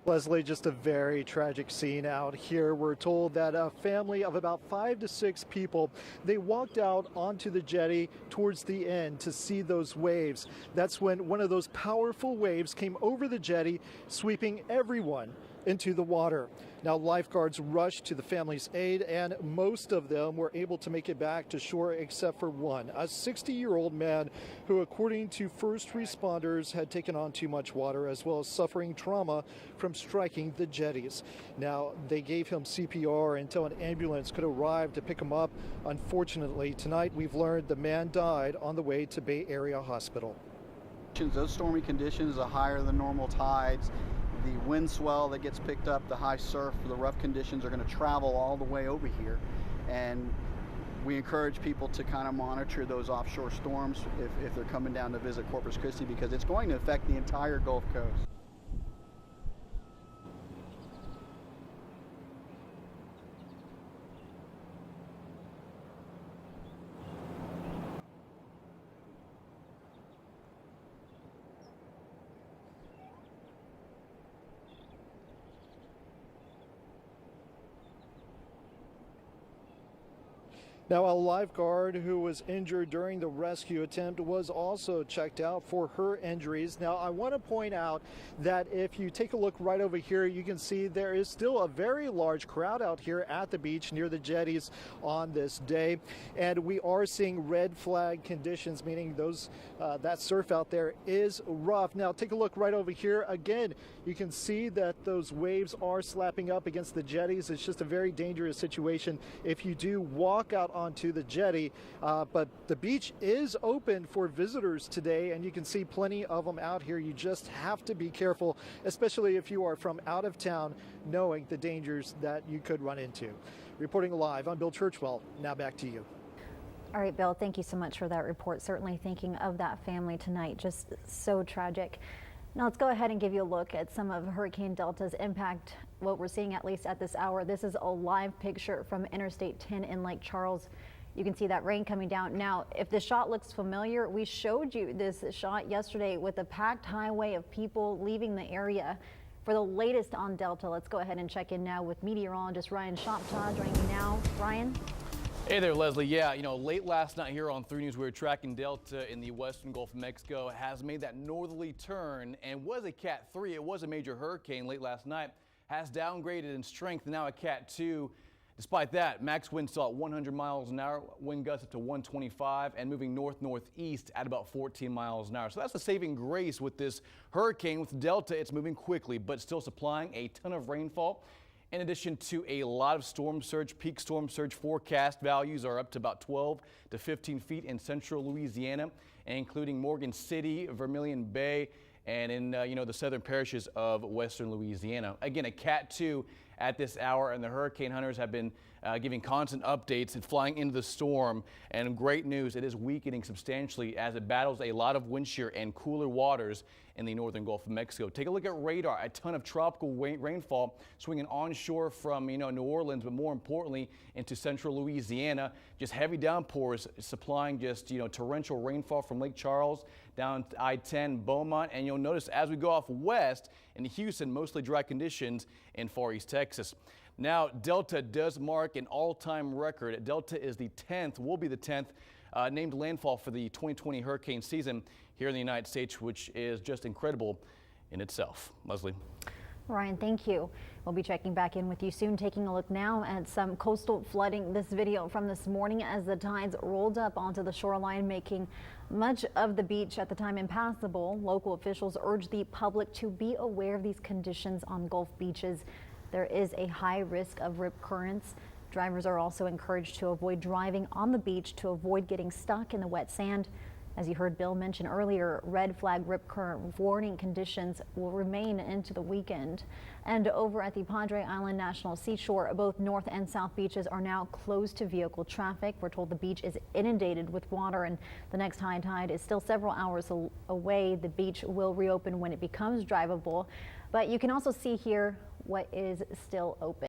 Leslie, just a very tragic scene out here. We're told that a family of about 5 to 6 people, they walked out onto the jetty towards the end to see those waves. That's when one of those powerful waves came over the jetty, sweeping everyone into the water. Now, lifeguards rushed to the family's aid, and most of them were able to make it back to shore except for one, a 60-year-old man who, according to first responders, had taken on too much water as well as suffering trauma from striking the jetties. Now, they gave him CPR until an ambulance could arrive to pick him up. Unfortunately, tonight we've learned the man died on the way to Bay Area Hospital. Those stormy conditions, the higher than normal tides, the wind swell that gets picked up, the high surf, the rough conditions are going to travel all the way over here. And we encourage people to kind of monitor those offshore storms if they're coming down to visit Corpus Christi, because it's going to affect the entire Gulf Coast. Now, a lifeguard who was injured during the rescue attempt was also checked out for her injuries. Now, I want to point out that if you take a look right over here, you can see there is still a very large crowd out here at the beach near the jetties on this day. And we are seeing red flag conditions, meaning that surf out there is rough. Now, take a look right over here. Again, you can see that those waves are slapping up against the jetties. It's just a very dangerous situation if you do walk out onto the jetty, but the beach is open for visitors today, and you can see plenty of them out here. You just have to be careful, especially if you are from out of town, knowing the dangers that you could run into. Reporting live, I'm Bill Churchwell. Now back to you. All right, Bill, thank you so much for that report. Certainly thinking of that family tonight, just so tragic. Now let's go ahead and give you a look at some of Hurricane Delta's impact, what we're seeing at least at this hour. This is a live picture from Interstate 10 in Lake Charles. You can see that rain coming down. Now, if the shot looks familiar, we showed you this shot yesterday with a packed highway of people leaving the area. For the latest on Delta, let's go ahead and check in now with meteorologist Ryan Shoptaw joining me now. Ryan? Hey there, Leslie. Yeah, late last night here on 3 News, we were tracking Delta in the western Gulf of Mexico. Has made that northerly turn and was a Cat 3. It was a major hurricane late last night. Has downgraded in strength, now a Cat 2. Despite that, max winds still at 100 miles an hour, wind gusts up to 125, and moving north-northeast at about 14 miles an hour. So that's the saving grace with this hurricane. With Delta, it's moving quickly, but still supplying a ton of rainfall. In addition to a lot of storm surge, peak storm surge forecast values are up to about 12 to 15 feet in central Louisiana, including Morgan City, Vermilion Bay, and in the southern parishes of western Louisiana. Again, a Cat 2 at this hour, and the hurricane hunters have been giving constant updates and flying into the storm. And great news, it is weakening substantially as it battles a lot of wind shear and cooler waters in the northern Gulf of Mexico. Take a look at radar. A ton of tropical rainfall swinging onshore from New Orleans, but more importantly into central Louisiana. Just heavy downpours supplying just torrential rainfall from Lake Charles down to I-10 Beaumont. And you'll notice as we go off west into Houston, mostly dry conditions in Far East Texas. Now, Delta does mark an all-time record. Delta is the 10th, will be the 10th named landfall for the 2020 hurricane season here in the United States, which is just incredible in itself. Leslie. Ryan, thank you. We'll be checking back in with you soon. Taking a look now at some coastal flooding. This video from this morning as the tides rolled up onto the shoreline, making much of the beach at the time impassable. Local officials urge the public to be aware of these conditions on Gulf beaches. There is a high risk of rip currents. Drivers are also encouraged to avoid driving on the beach to avoid getting stuck in the wet sand. As you heard Bill mention earlier, red flag rip current warning conditions will remain into the weekend. And over at the Padre Island National Seashore, both north and south beaches are now closed to vehicle traffic. We're told the beach is inundated with water, and the next high tide is still several hours away. The beach will reopen when it becomes drivable, but you can also see here what is still open.